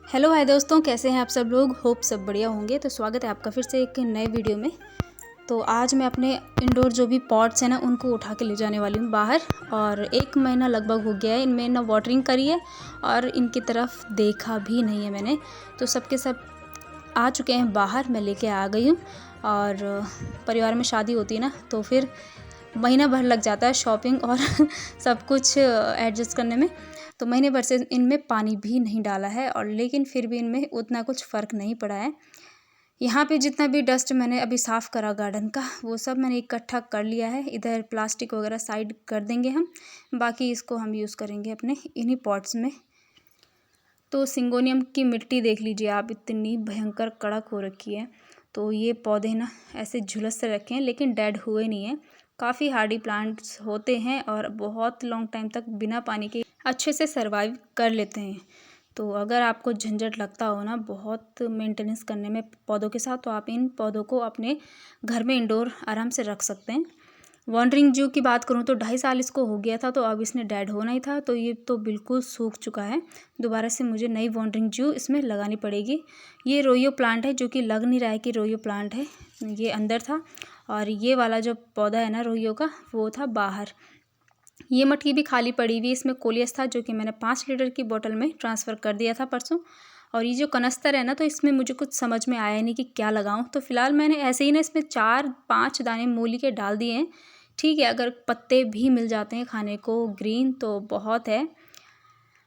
Hello hi दोस्तों, कैसे हैं आप सब लोग। होप सब बढ़िया होंगे। तो स्वागत है आपका फिर से एक नए वीडियो में। तो आज मैं अपने इंडोर जो भी पॉट्स हैं ना उनको उठा के ले जाने वाली हूँ बाहर। और 1 महीना लगभग हो गया है इनमें ना वाटरिंग करी है और इनकी तरफ देखा भी नहीं है मैंने। तो सबके सब आ चुके हैं बाहर, मैं लेके आ गई हूँ। और परिवार में शादी होती है ना तो फिर महीना भर लग जाता है शॉपिंग और सब कुछ एडजस्ट करने में। तो महीने भर से इनमें पानी भी नहीं डाला है और लेकिन फिर भी इनमें उतना कुछ फ़र्क नहीं पड़ा है। यहाँ पे जितना भी डस्ट मैंने अभी साफ़ करा गार्डन का वो सब मैंने इकट्ठा कर लिया है। इधर प्लास्टिक वगैरह साइड कर देंगे हम, बाकी इसको हम यूज़ करेंगे अपने इन्हीं पॉट्स में। तो सिंगोनियम की मिट्टी देख लीजिए आप, इतनी भयंकर कड़क हो रखी है। तो ये पौधे ना ऐसे झुलस से रखे हैं लेकिन डेड हुए नहीं हैं। काफ़ी हार्डी प्लांट्स होते हैं और बहुत लॉन्ग टाइम तक बिना पानी के अच्छे से सर्वाइव कर लेते हैं। तो अगर आपको झंझट लगता हो ना बहुत मेंटेनेंस करने में पौधों के साथ, तो आप इन पौधों को अपने घर में इंडोर आराम से रख सकते हैं। वॉन्डरिंग जू की बात करूँ तो 2.5 साल इसको हो गया था, तो अब इसने डेड होना ही था। तो ये तो बिल्कुल सूख चुका है। दोबारा से मुझे नई वॉन्डरिंग जू इसमें लगानी पड़ेगी। ये रोयो प्लांट है जो कि लग नहीं रहा है कि रोयो प्लांट है, ये अंदर था। और ये वाला जो पौधा है ना रोयो का वो था बाहर। ये मटकी भी खाली पड़ी हुई, इसमें कोलियस था जो कि मैंने 5 लीटर की बोतल में ट्रांसफ़र कर दिया था परसों। और ये जो कनस्तर है ना तो इसमें मुझे कुछ समझ में आया नहीं कि क्या लगाऊं। तो फिलहाल मैंने ऐसे ही ना इसमें 4-5 दाने मूली के डाल दिए हैं। ठीक है, अगर पत्ते भी मिल जाते हैं खाने को ग्रीन तो बहुत है।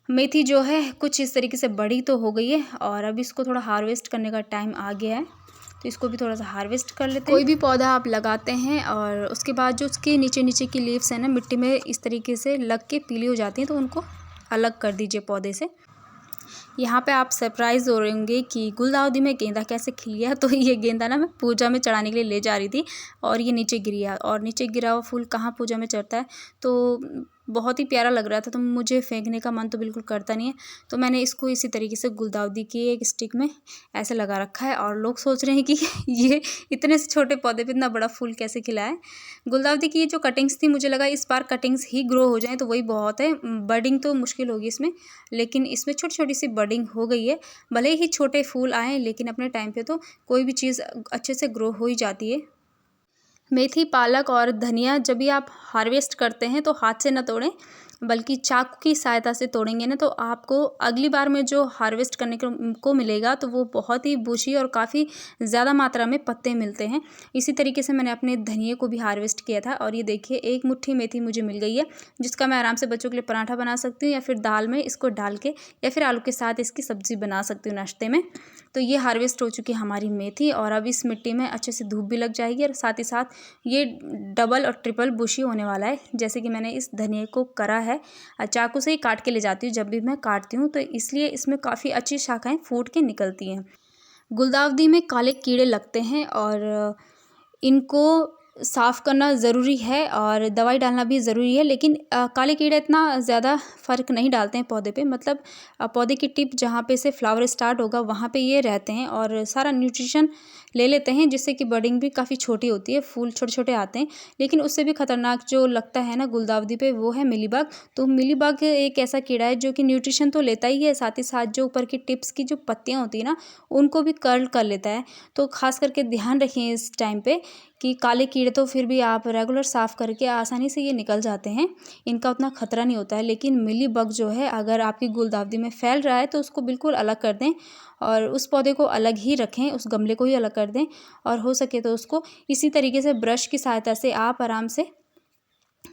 मेथी जो है कुछ इस तरीके से बड़ी तो हो गई है और अब इसको थोड़ा हार्वेस्ट करने का टाइम आ गया है, तो इसको भी थोड़ा सा हार्वेस्ट कर लेते हैं। कोई भी पौधा आप लगाते हैं और उसके बाद जो उसके नीचे नीचे की लीव्स हैं ना मिट्टी में इस तरीके से लग के पीली हो जाती हैं, तो उनको अलग कर दीजिए पौधे से। यहाँ पे आप सरप्राइज़ हो रहे होंगे कि गुलदाउदी में गेंदा कैसे खिल गया। तो ये गेंदा ना मैं पूजा में चढ़ाने के लिए ले जा रही थी और ये नीचे गिर गया। और नीचे गिरा हुआ फूल कहाँ पूजा में चढ़ता है, तो बहुत ही प्यारा लग रहा था। तो मुझे फेंकने का मन तो बिल्कुल करता नहीं है, तो मैंने इसको इसी तरीके से गुलदाउदी की एक स्टिक में ऐसे लगा रखा है। और लोग सोच रहे हैं कि ये इतने से छोटे पौधे पे इतना बड़ा फूल कैसे खिला है। गुलदाउदी की ये जो कटिंग्स थी, मुझे लगा इस बार कटिंग्स ही ग्रो हो जाएँ तो वही बहुत है। बडिंग तो मुश्किल होगी इसमें, लेकिन इसमें छोटी छोटी सी बडिंग हो गई है। भले ही छोटे फूल आएँ लेकिन अपने टाइम पे तो कोई भी चीज़ अच्छे से ग्रो हो ही जाती है। मेथी, पालक और धनिया जब भी आप हार्वेस्ट करते हैं तो हाथ से ना तोड़ें, बल्कि चाकू की सहायता से तोड़ेंगे ना तो आपको अगली बार में जो हार्वेस्ट करने को मिलेगा तो वो बहुत ही बुशी और काफ़ी ज़्यादा मात्रा में पत्ते मिलते हैं। इसी तरीके से मैंने अपने धनिए को भी हार्वेस्ट किया था और ये देखिए 1 मुट्ठी मेथी मुझे मिल गई है, जिसका मैं आराम से बच्चों के लिए पराठा बना सकती हूँ या फिर दाल में इसको डाल के या फिर आलू के साथ इसकी सब्ज़ी बना सकती हूँ नाश्ते में। तो ये हार्वेस्ट हो चुकी है हमारी मेथी और अब इस मिट्टी में अच्छे से धूप भी लग जाएगी और साथ ही साथ ये डबल और ट्रिपल बुशी होने वाला है। जैसे कि मैंने इस धनिए को करा है, चाकू से ही काट के ले जाती हूँ जब भी मैं काटती हूँ, तो इसलिए इसमें काफ़ी अच्छी शाखाएं फूट के निकलती हैं। गुलदाउदी में काले कीड़े लगते हैं और इनको साफ़ करना ज़रूरी है और दवाई डालना भी ज़रूरी है, लेकिन काले कीड़े इतना ज़्यादा फ़र्क नहीं डालते हैं पौधे पे। मतलब पौधे की टिप जहाँ पे से फ्लावर स्टार्ट होगा वहाँ पे ये रहते हैं और सारा न्यूट्रिशन ले लेते हैं, जिससे कि बडिंग भी काफ़ी छोटी होती है, फूल छोटे छोटे आते हैं। लेकिन उससे भी ख़तरनाक जो लगता है ना गुलदाउदी पे वो है मिलीबग। तो मिलीबग एक ऐसा कीड़ा है जो कि न्यूट्रिशन तो लेता ही है, साथ ही साथ जो ऊपर की टिप्स की जो पत्तियाँ होती हैं ना उनको भी कर्ल कर लेता है। तो ख़ास करके ध्यान रखें इस टाइम पे कि काले कीड़े तो फिर भी आप रेगुलर साफ़ करके आसानी से ये निकल जाते हैं, इनका उतना ख़तरा नहीं होता है। लेकिन मिलीबग जो है अगर आपकी गुलदाउदी में फैल रहा है तो उसको बिल्कुल अलग कर दें और उस पौधे को अलग ही रखें, उस गमले को ही अलग कर दें। और हो सके तो उसको इसी तरीके से ब्रश की सहायता से आप आराम से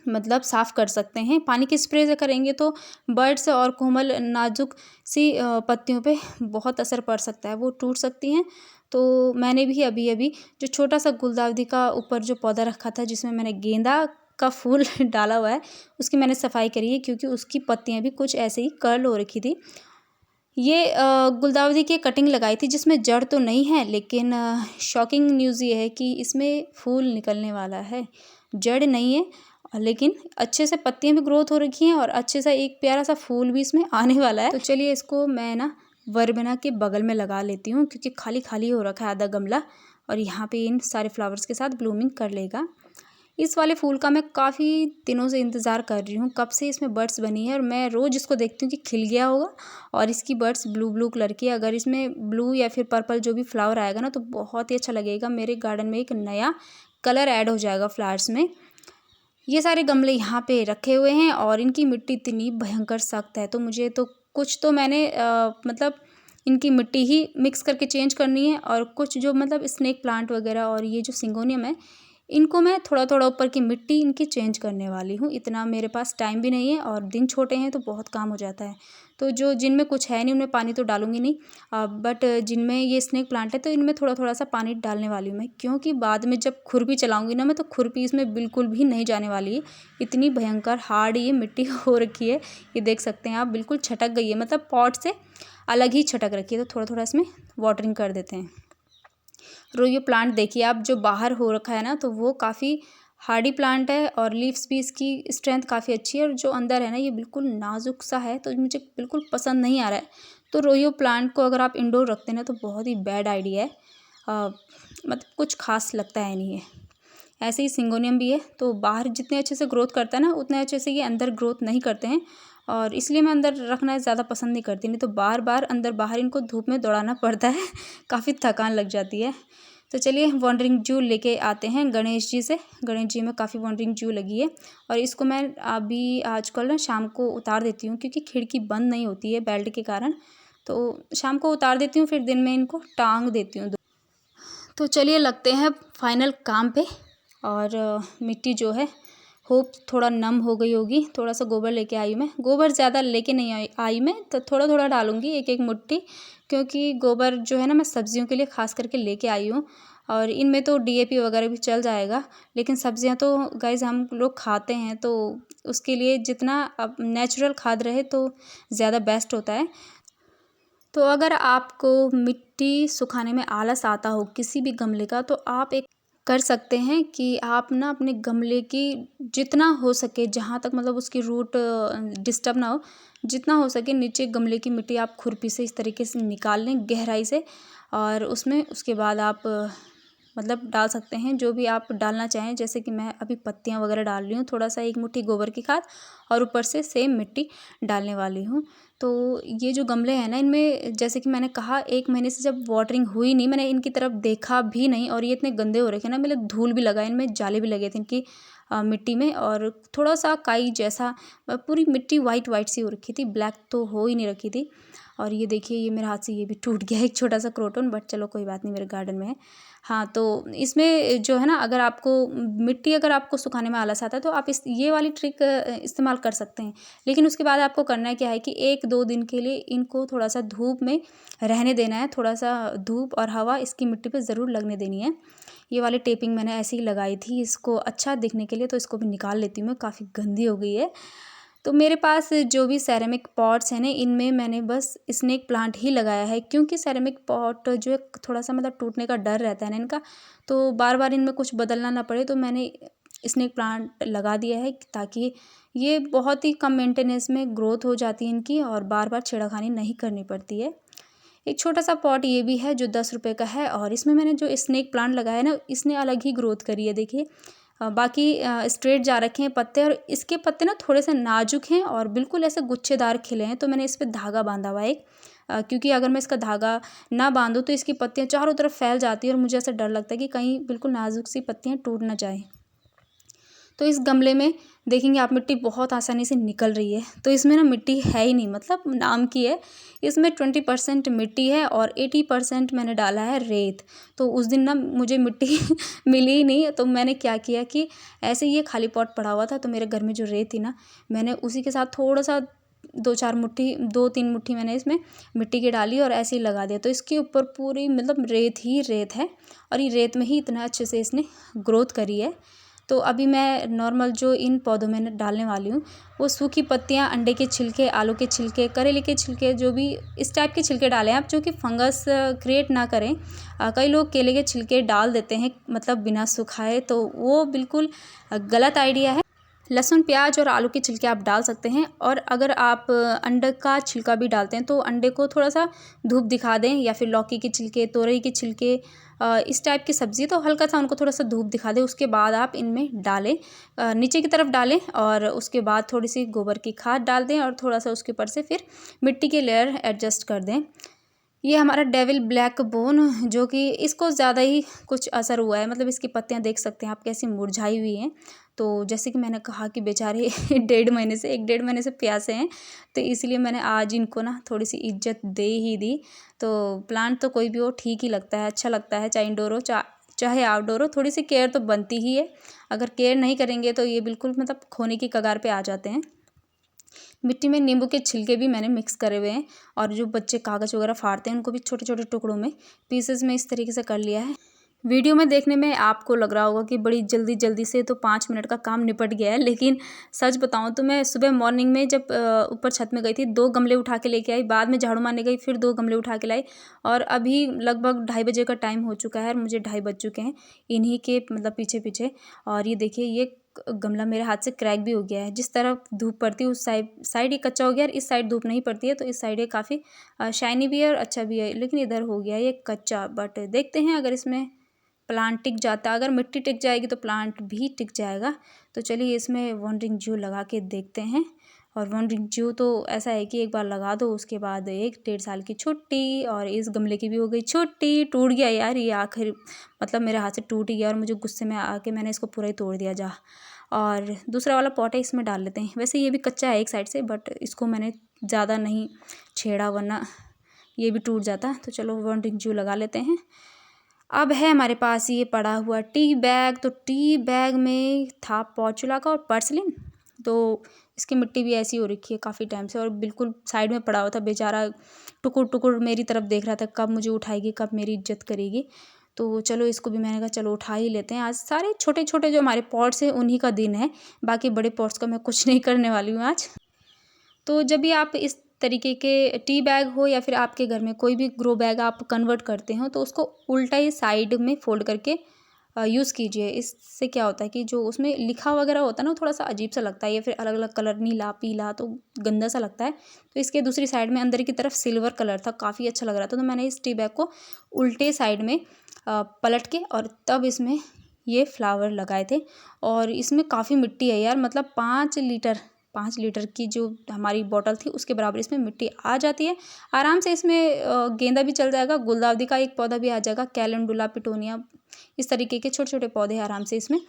मतलब साफ़ कर सकते हैं। पानी की स्प्रे से करेंगे तो बर्ड्स और कोमल नाजुक सी पत्तियों पे बहुत असर पड़ सकता है, वो टूट सकती हैं। तो मैंने भी अभी अभी जो छोटा सा गुलदाउदी का ऊपर जो पौधा रखा था जिसमें मैंने गेंदा का फूल डाला हुआ है, उसकी मैंने सफाई करी है क्योंकि उसकी पत्तियां भी कुछ ऐसे ही कर्ल हो रखी थी। ये गुलदाउदी की कटिंग लगाई थी जिसमें जड़ तो नहीं है, लेकिन शॉकिंग न्यूज़ ये है कि इसमें फूल निकलने वाला है। जड़ नहीं है लेकिन अच्छे से पत्तियां भी ग्रोथ हो रखी हैं और अच्छे सा एक प्यारा सा फूल भी इसमें आने वाला है। तो चलिए इसको मैं ना वर्बेना के बगल में लगा लेती हूँ क्योंकि खाली खाली हो रखा है आधा गमला और यहाँ पे इन सारे फ्लावर्स के साथ ब्लूमिंग कर लेगा। इस वाले फूल का मैं काफ़ी दिनों से इंतज़ार कर रही हूँ, कब से इसमें बड्स बनी है और मैं रोज़ इसको देखती हूँ कि खिल गया होगा और इसकी बड्स ब्लू ब्लू कलर की है। अगर इसमें ब्लू या फिर पर्पल जो भी फ्लावर आएगा ना तो बहुत ही अच्छा लगेगा, मेरे गार्डन में एक नया कलर ऐड हो जाएगा फ्लावर्स में। ये सारे गमले यहाँ पे रखे हुए हैं और इनकी मिट्टी इतनी भयंकर सख्त है, तो मुझे तो कुछ तो मैंने मतलब इनकी मिट्टी ही मिक्स करके चेंज करनी है और कुछ जो मतलब स्नेक प्लांट वगैरह और ये जो सिंगोनियम है इनको मैं थोड़ा थोड़ा ऊपर की मिट्टी इनकी चेंज करने वाली हूँ। इतना मेरे पास टाइम भी नहीं है और दिन छोटे हैं तो बहुत काम हो जाता है। तो जो जिनमें कुछ है नहीं उनमें पानी तो डालूंगी नहीं, बट जिनमें ये स्नेक प्लांट है तो इनमें थोड़ा थोड़ा सा पानी डालने वाली हूँ मैं, क्योंकि बाद में जब खुरपी चलाऊंगी ना मैं तो खुरपी इसमें बिल्कुल भी नहीं जाने वाली है। इतनी भयंकर हार्ड ये मिट्टी हो रखी है, ये देख सकते हैं आप, बिल्कुल छटक गई है, मतलब पॉट से अलग ही छटक रखी है। तो थोड़ा थोड़ा इसमें वाटरिंग कर देते हैं। रोयो प्लांट देखिए आप, जो बाहर हो रखा है ना तो वो काफ़ी हार्डी प्लांट है और लीव्स भी इसकी स्ट्रेंथ काफ़ी अच्छी है, और जो अंदर है ना ये बिल्कुल नाजुक सा है तो मुझे बिल्कुल पसंद नहीं आ रहा है। तो रोयो प्लांट को अगर आप इंडोर रखते हैं ना तो बहुत ही बैड आइडिया है, मतलब कुछ खास लगता है नहीं है। ऐसे ही सिंगोनियम भी है, तो बाहर जितने अच्छे से ग्रोथ करता है ना उतने अच्छे से ये अंदर ग्रोथ नहीं करते हैं, और इसलिए मैं अंदर रखना ज़्यादा पसंद नहीं करती, नहीं तो बार बार अंदर बाहर इनको धूप में दौड़ाना पड़ता है काफ़ी थकान लग जाती है। तो चलिए वॉन्डरिंग जू लेके आते हैं गणेश जी से। गणेश जी में काफ़ी वॉन्डरिंग जू लगी है और इसको मैं अभी आजकल ना शाम को उतार देती हूँ, क्योंकि खिड़की बंद नहीं होती है बेल्ट के कारण, तो शाम को उतार देती हूँ, फिर दिन में इनको टांग देती हूँ। तो चलिए लगते हैं फाइनल काम पे। और मिट्टी जो है होप थोड़ा नम हो गई होगी, थोड़ा सा गोबर लेके आई मैं, गोबर ज़्यादा लेके नहीं आई मैं, तो थोड़ा थोड़ा डालूंगी एक एक मुट्ठी, क्योंकि गोबर जो है ना मैं सब्जियों के लिए ख़ास करके लेके आई हूँ, और इनमें तो डीएपी वगैरह भी चल जाएगा, लेकिन सब्जियां तो गाइज़ हम लोग खाते हैं, तो उसके लिए जितना अब नेचुरल खाद रहे तो ज़्यादा बेस्ट होता है। तो अगर आपको मिट्टी सुखाने में आलस आता हो किसी भी गमले का, तो आप एक कर सकते हैं कि आप ना अपने गमले की जितना हो सके, जहाँ तक मतलब उसकी रूट डिस्टर्ब ना हो, जितना हो सके नीचे गमले की मिट्टी आप खुरपी से इस तरीके से निकाल लें गहराई से, और उसमें उसके बाद आप मतलब डाल सकते हैं जो भी आप डालना चाहें। जैसे कि मैं अभी पत्तियां वगैरह डाल रही हूँ, थोड़ा सा एक मुट्ठी गोबर की खाद और ऊपर से सेम मिट्टी डालने वाली हूँ। तो ये जो गमले हैं ना इनमें जैसे कि मैंने कहा 1 महीने से जब वाटरिंग हुई नहीं, मैंने इनकी तरफ देखा भी नहीं, और ये इतने गंदे हो रखे ना, मतलब धूल भी लगा, इनमें जाले भी लगे थे इनकी मिट्टी में, और थोड़ा सा काई जैसा पूरी मिट्टी वाइट वाइट सी हो रखी थी, ब्लैक तो हो ही नहीं रखी थी। और ये देखिए ये मेरे हाथ से ये भी टूट गया एक छोटा सा क्रोटन, बट चलो कोई बात नहीं, मेरे गार्डन में है। हाँ, तो इसमें जो है ना, अगर आपको मिट्टी अगर आपको सुखाने में आलस आता है तो आप ये वाली ट्रिक इस्तेमाल कर सकते हैं, लेकिन उसके बाद आपको करना क्या है कि 1-2 दिन के लिए इनको थोड़ा सा धूप में रहने देना है, थोड़ा सा धूप और हवा इसकी मिट्टी पे ज़रूर लगने देनी है। ये वाली टेपिंग मैंने ऐसे ही लगाई थी इसको अच्छा दिखने के लिए, तो इसको भी निकाल लेती हूँ मैं, काफ़ी गंदी हो गई है। तो मेरे पास जो भी सेरेमिक पॉट्स हैं ना, इनमें मैंने बस स्नेक प्लांट ही लगाया है, क्योंकि सेरेमिक पॉट जो है थोड़ा सा मतलब टूटने का डर रहता है ना इनका, तो बार बार इनमें कुछ बदलना ना पड़े, तो मैंने स्नेक प्लांट लगा दिया है, ताकि ये बहुत ही कम मेंटेनेंस में ग्रोथ हो जाती है इनकी और बार बार छेड़खानी नहीं करनी पड़ती है। एक छोटा सा पॉट ये भी है जो 10 रुपये का है, और इसमें मैंने जो स्नेक प्लांट लगाया है ना, इसने अलग ही ग्रोथ करी है, देखिए बाकी स्ट्रेट जा रखे हैं पत्ते, और इसके पत्ते ना थोड़े से नाजुक हैं और बिल्कुल ऐसे गुच्छेदार खिले हैं। तो मैंने इस पर धागा बांधा हुआ है एक, क्योंकि अगर मैं इसका धागा ना बांधूँ तो इसकी पत्तियाँ चारों तरफ फैल जाती है और मुझे ऐसा डर लगता है कि कहीं बिल्कुल नाजुक सी पत्तियाँ टूट ना जाए। तो इस गमले में देखेंगे आप मिट्टी बहुत आसानी से निकल रही है, तो इसमें ना मिट्टी है ही नहीं, मतलब नाम की है। इसमें 20% मिट्टी है और 80% मैंने डाला है रेत। तो उस दिन ना मुझे मिट्टी मिली ही नहीं, तो मैंने क्या किया कि ऐसे ही ये खाली पॉट पड़ा हुआ था, तो मेरे घर में जो रेत थी ना, मैंने उसी के साथ थोड़ा सा 2-3 मुट्ठी मैंने इसमें मिट्टी की डाली और ऐसे ही लगा दिया। तो इसके ऊपर पूरी मतलब रेत ही रेत है, और ये रेत में ही इतना अच्छे से इसने ग्रोथ करी है। तो अभी मैं नॉर्मल जो इन पौधों में डालने वाली हूँ वो सूखी पत्तियाँ, अंडे के छिलके, आलू के छिलके, करेले के छिलके, जो भी इस टाइप के छिलके डालें आप, जो कि फंगस क्रिएट ना करें। कई लोग केले के छिलके डाल देते हैं मतलब बिना सुखाए, तो वो बिल्कुल गलत आइडिया है। लहसुन, प्याज और आलू के छिलके आप डाल सकते हैं। और अगर आप अंडे का छिलका भी डालते हैं तो अंडे को थोड़ा सा धूप दिखा दें, या फिर लौकी के छिलके, तोरई के छिलके, इस टाइप की सब्ज़ी तो हल्का सा उनको थोड़ा सा धूप दिखा दें। उसके बाद आप इनमें डालें, नीचे की तरफ डालें, और उसके बाद थोड़ी सी गोबर की खाद डाल दें और थोड़ा सा उसके ऊपर से फिर मिट्टी के लेयर एडजस्ट कर दें। ये हमारा डेविल ब्लैक बोन, जो कि इसको ज़्यादा ही कुछ असर हुआ है, मतलब इसकी पत्तियां देख सकते हैं आप कैसी मुरझाई हुई हैं। तो जैसे कि मैंने कहा कि बेचारे 1.5 महीने से प्यासे हैं, तो इसलिए मैंने आज इनको ना थोड़ी सी इज्जत दे ही दी। तो प्लांट तो कोई भी हो ठीक ही लगता है, अच्छा लगता है, चाहे इंडोर हो चाहे आउटडोर हो, थोड़ी सी केयर तो बनती ही है। अगर केयर नहीं करेंगे तो ये बिल्कुल मतलब खोने की कगार पे आ जाते हैं। मिट्टी में नींबू के छिलके भी मैंने मिक्स करे हुए हैं, और जो बच्चे कागज़ वगैरह फाड़ते हैं उनको भी छोटे छोटे टुकड़ों में पीसेस में इस तरीके से कर लिया है। वीडियो में देखने में आपको लग रहा होगा कि बड़ी जल्दी जल्दी से तो 5 मिनट का काम निपट गया है, लेकिन सच बताऊं तो मैं सुबह मॉर्निंग में जब ऊपर छत में गई थी, 2 गमले उठा के लेके आई, बाद में झाड़ू मारने गई, फिर 2 गमले उठा के लाई, और अभी लगभग 2:30 बजे का टाइम हो चुका है और मुझे 2:30 बज चुके हैं इन्हीं के मतलब पीछे पीछे। और ये देखिए, ये गमला मेरे हाथ से क्रैक भी हो गया है। जिस तरफ धूप पड़ती है उस साइड ये कच्चा हो गया, और इस साइड धूप नहीं पड़ती है तो इस साइड ये काफ़ी शाइनी भी है और अच्छा भी है, लेकिन इधर हो गया है ये कच्चा। बट देखते हैं अगर इसमें प्लांट टिक जाता है, अगर मिट्टी टिक जाएगी तो प्लांट भी टिक जाएगा। तो चलिए इसमें वॉन्डरिंग जू लगा के देखते हैं। और वॉन्डरिंग जू तो ऐसा है कि एक बार लगा दो उसके बाद 1-1.5 साल की छुट्टी। और इस गमले की भी हो गई छुट्टी। टूट गया यार ये, आखिर मतलब मेरे हाथ से टूट ही गया, और मुझे गुस्से में आके मैंने इसको पूरा ही तोड़ दिया जा। और दूसरा वाला पॉट है, इसमें डाल लेते हैं। वैसे ये भी कच्चा है एक साइड से, बट इसको मैंने ज़्यादा नहीं छेड़ा वरना ये भी टूट जाता। तो चलो वॉन्डरिंग जू लगा लेते हैं। अब है हमारे पास ये पड़ा हुआ टी बैग। तो टी बैग में था पॉचुला का और पर्सलिन। तो इसकी मिट्टी भी ऐसी हो रखी है काफ़ी टाइम से, और बिल्कुल साइड में पड़ा हुआ था बेचारा, टुकुर टुकुर मेरी तरफ देख रहा था, कब मुझे उठाएगी, कब मेरी इज्जत करेगी। तो चलो इसको भी मैंने कहा चलो उठा ही लेते हैं। आज सारे छोटे छोटे जो हमारे पॉट्स हैं उन्हीं का दिन है, बाकी बड़े पॉट्स का मैं कुछ नहीं करने वाली हूँ आज। तो जब भी आप इस तरीके के टी बैग हो या फिर आपके घर में कोई भी ग्रो बैग आप कन्वर्ट करते हो, तो उसको उल्टा ही साइड में फोल्ड करके यूज़ कीजिए। इससे क्या होता है कि जो उसमें लिखा वगैरह होता है ना, थोड़ा सा अजीब सा लगता है, या फिर अलग अलग कलर, नीला पीला, तो गंदा सा लगता है। तो इसके दूसरी साइड में अंदर की तरफ सिल्वर कलर था, काफ़ी अच्छा लग रहा था। तो मैंने इस टी बैग को उल्टे साइड में पलट के और तब इसमें ये फ्लावर लगाए थे। और इसमें काफ़ी मिट्टी है यार, मतलब 5 लीटर की जो हमारी बॉटल थी उसके बराबर इसमें मिट्टी आ जाती है आराम से। इसमें गेंदा भी चल जाएगा, गुलदाउदी का एक पौधा भी आ जाएगा, कैलेंडुला, पिटोनिया, इस तरीके के छोटे छोटे पौधे आराम से इसमें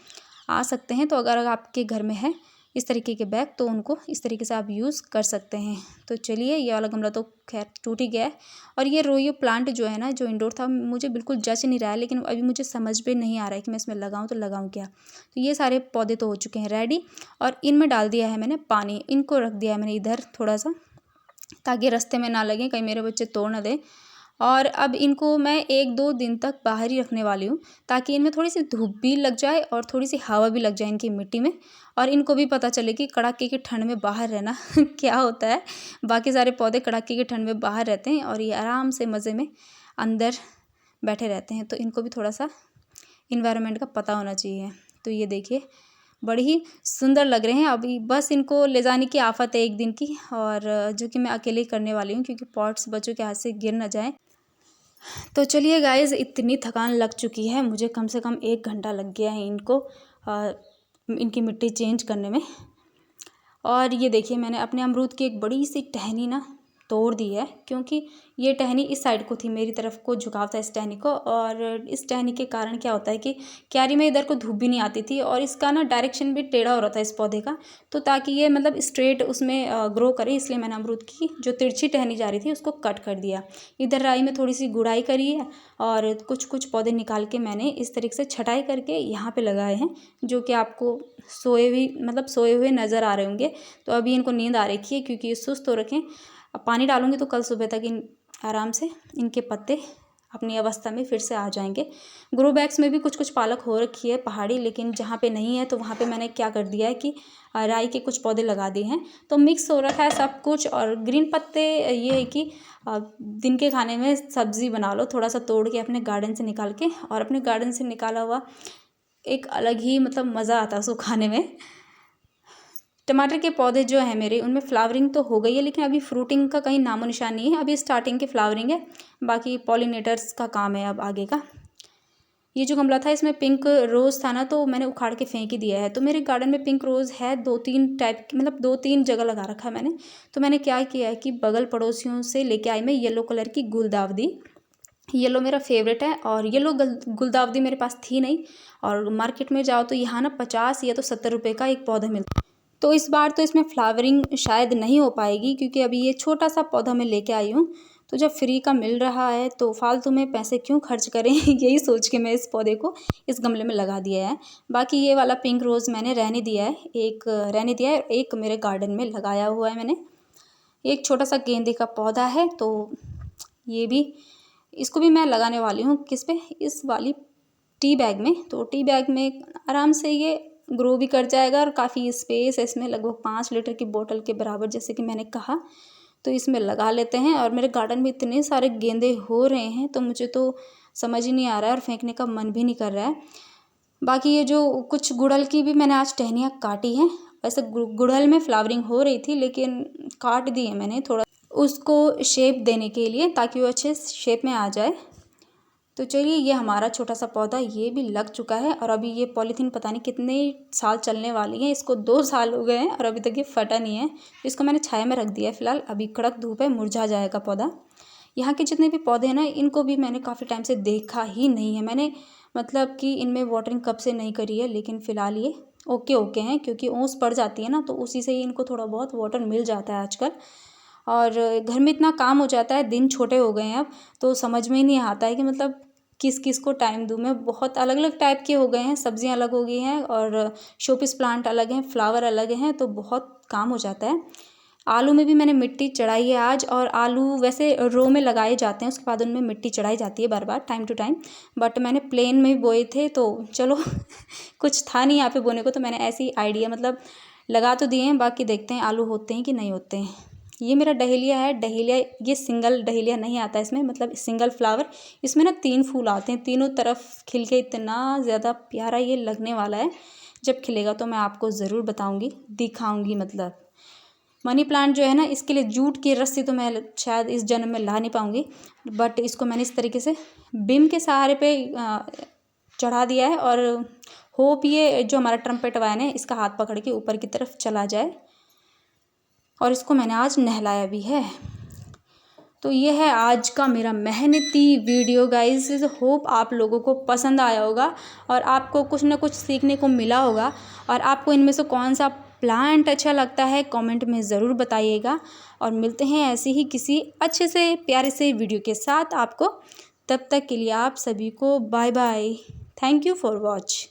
आ सकते हैं। तो अगर आपके घर में है इस तरीके के बैग तो उनको इस तरीके से आप यूज़ कर सकते हैं। तो चलिए, ये वाला गमला तो खैर टूट ही गया है। और ये रोयो प्लांट जो है ना, जो इंडोर था, मुझे बिल्कुल जच नहीं रहा है, लेकिन अभी मुझे समझ में नहीं आ रहा है कि मैं इसमें लगाऊं तो लगाऊं क्या। तो ये सारे पौधे तो हो चुके हैं रेडी, और इनमें डाल दिया है मैंने पानी। इनको रख दिया है मैंने इधर थोड़ा सा, ताकि रास्ते में ना लगे, कहीं मेरे बच्चे तोड़ ना दें। और अब इनको मैं 1-2 दिन तक बाहर ही रखने वाली हूँ, ताकि इनमें थोड़ी सी धूप भी लग जाए और थोड़ी सी हवा भी लग जाए इनकी मिट्टी में, और इनको भी पता चले कि कड़ाके की ठंड में बाहर रहना क्या होता है। बाकी सारे पौधे कड़ाके की ठंड में बाहर रहते हैं और ये आराम से मज़े में अंदर बैठे रहते हैं। तो इनको भी थोड़ा सा इन्वायरमेंट का पता होना चाहिए। तो ये देखिए, बड़ी ही सुंदर लग रहे हैं। अभी बस इनको ले जाने की आफत है एक दिन की, और जो कि मैं अकेले ही करने वाली हूँ, क्योंकि पॉट्स बच्चों के हाथ से गिर ना जाए। तो चलिए गाइज़, इतनी थकान लग चुकी है मुझे, कम से कम 1 घंटा लग गया है इनको इनकी मिट्टी चेंज करने में। और ये देखिए, मैंने अपने अमरूद की एक बड़ी सी टहनी ना तोड़ दी है, क्योंकि ये टहनी इस साइड को थी, मेरी तरफ को झुकाव था इस टहनी को। और इस टहनी के कारण क्या होता है कि क्यारी में इधर को धूप भी नहीं आती थी, और इसका ना डायरेक्शन भी टेढ़ा हो रहा था इस पौधे का। तो ताकि ये मतलब स्ट्रेट उसमें ग्रो करे, इसलिए मैंने अमरूद की जो तिरछी टहनी जा रही थी उसको कट कर दिया। इधर राई में थोड़ी सी गुड़ाई करी है, और कुछ कुछ पौधे निकाल के मैंने इस तरीके से छटाई करके यहाँ पर लगाए हैं, जो कि आपको सोए हुए नज़र आ रहे होंगे। तो अभी इनको नींद आ रखी है, क्योंकि ये सुस्त हो रखे हैं। अब पानी डालूंगी तो कल सुबह तक आराम से इनके पत्ते अपनी अवस्था में फिर से आ जाएंगे। ग्रो बैग्स में भी कुछ कुछ पालक हो रखी है पहाड़ी, लेकिन जहाँ पे नहीं है तो वहाँ पे मैंने क्या कर दिया है कि राई के कुछ पौधे लगा दिए हैं। तो मिक्स हो रखा है सब कुछ। और ग्रीन पत्ते ये है कि दिन के खाने में सब्ज़ी बना लो, थोड़ा सा तोड़ के अपने गार्डन से निकाल के, और अपने गार्डन से निकाला हुआ एक अलग ही मतलब मज़ा आता है उसको खाने में। टमाटर के पौधे जो हैं मेरे, उनमें फ्लावरिंग तो हो गई है, लेकिन अभी फ्रूटिंग का कहीं नामो निशान नहीं है। अभी स्टार्टिंग की फ्लावरिंग है, बाकी पॉलिनेटर्स का काम है अब आगे का। ये जो गमला था इसमें पिंक रोज़ था ना, तो मैंने उखाड़ के फेंक ही दिया है। तो मेरे गार्डन में पिंक रोज़ है 2-3 टाइप की, मतलब 2-3 जगह लगा रखा है मैंने। तो मैंने क्या किया है कि बगल पड़ोसियों से लेके आई मैं येलो कलर की गुलदावदी। येलो मेरा फेवरेट है, और येलो गुलदावदी मेरे पास थी नहीं, और मार्केट में जाओ तो यहाँ ना 50 या तो 70 रुपये का एक पौधा मिलता है। तो इस बार तो इसमें फ्लावरिंग शायद नहीं हो पाएगी, क्योंकि अभी ये छोटा सा पौधा मैं लेके आई हूँ। तो जब फ्री का मिल रहा है तो फालतू में पैसे क्यों खर्च करें यही सोच के मैं इस पौधे को इस गमले में लगा दिया है। बाकी ये वाला पिंक रोज़ मैंने रहने दिया है, एक मेरे गार्डन में लगाया हुआ है मैंने। एक छोटा सा गेंदे का पौधा है, तो ये भी, इसको भी मैं लगाने वाली हूँ किस पे, इस वाली टी बैग में। तो टी बैग में आराम से ये ग्रो भी कर जाएगा, और काफ़ी स्पेस है इसमें, लगभग 5 लीटर की बोतल के बराबर, जैसे कि मैंने कहा। तो इसमें लगा लेते हैं। और मेरे गार्डन में इतने सारे गेंदे हो रहे हैं, तो मुझे तो समझ ही नहीं आ रहा है, और फेंकने का मन भी नहीं कर रहा है। बाकी ये जो कुछ गुड़हल की भी मैंने आज टहनियाँ काटी हैं। वैसे गुड़हल में फ्लावरिंग हो रही थी, लेकिन काट दी है मैंने थोड़ा उसको शेप देने के लिए, ताकि वो अच्छे शेप में आ जाए। तो चलिए, ये हमारा छोटा सा पौधा ये भी लग चुका है, और अभी ये पॉलीथीन पता नहीं कितने साल चलने वाली है। इसको 2 साल हो गए हैं और अभी तक ये फटा नहीं है। तो इसको मैंने छाया में रख दिया है फ़िलहाल, अभी कड़क धूप है, मुरझा जाएगा पौधा। यहाँ के जितने भी पौधे हैं ना, इनको भी मैंने काफ़ी टाइम से देखा ही नहीं है मैंने, मतलब कि इनमें वाटरिंग कब से नहीं करी है। लेकिन फ़िलहाल ये ओके हैं, क्योंकि ओस पड़ जाती है ना, तो उसी से ही इनको थोड़ा बहुत वाटर मिल जाता है आजकल। और घर में इतना काम हो जाता है, दिन छोटे हो गए हैं अब, तो समझ में ही नहीं आता है कि मतलब किस किस को टाइम दूँ मैं। बहुत अलग अलग टाइप के हो गए हैं, सब्जियां अलग हो गई हैं, और शोपीस प्लांट अलग हैं, फ्लावर अलग हैं, तो बहुत काम हो जाता है। आलू में भी मैंने मिट्टी चढ़ाई है आज, और आलू वैसे रो में लगाए जाते हैं, उसके बाद उनमें मिट्टी चढ़ाई जाती है बार बार टाइम टू टाइम। बट मैंने प्लेन में बोए थे, तो चलो कुछ था नहीं यहाँ पे बोने को, तो मैंने ऐसी आइडिया मतलब लगा तो दिए हैं। बाकी देखते हैं आलू होते हैं कि नहीं होते हैं। ये मेरा डहेलिया है, डहेलिया ये सिंगल डहेलिया नहीं आता इसमें, मतलब सिंगल फ्लावर। इसमें ना 3 फूल आते हैं, तीनों तरफ खिल के इतना ज़्यादा प्यारा ये लगने वाला है। जब खिलेगा तो मैं आपको ज़रूर बताऊंगी, दिखाऊंगी। मतलब मनी प्लांट जो है ना, इसके लिए जूट की रस्सी तो मैं शायद इस जन्म में ला नहीं पाऊंगी, बट इसको मैंने इस तरीके से बिम के सहारे पे चढ़ा दिया है। और होप ये जो हमारा ट्रम्पेट वाइन है, इसका हाथ पकड़ के ऊपर की तरफ चला जाए। और इसको मैंने आज नहलाया भी है। तो ये है आज का मेरा मेहनती वीडियो गाइस। होप आप लोगों को पसंद आया होगा, और आपको कुछ ना कुछ सीखने को मिला होगा। और आपको इनमें से कौन सा प्लांट अच्छा लगता है कमेंट में ज़रूर बताइएगा। और मिलते हैं ऐसे ही किसी अच्छे से प्यारे से वीडियो के साथ आपको। तब तक के लिए आप सभी को bye bye. Thank you for watch.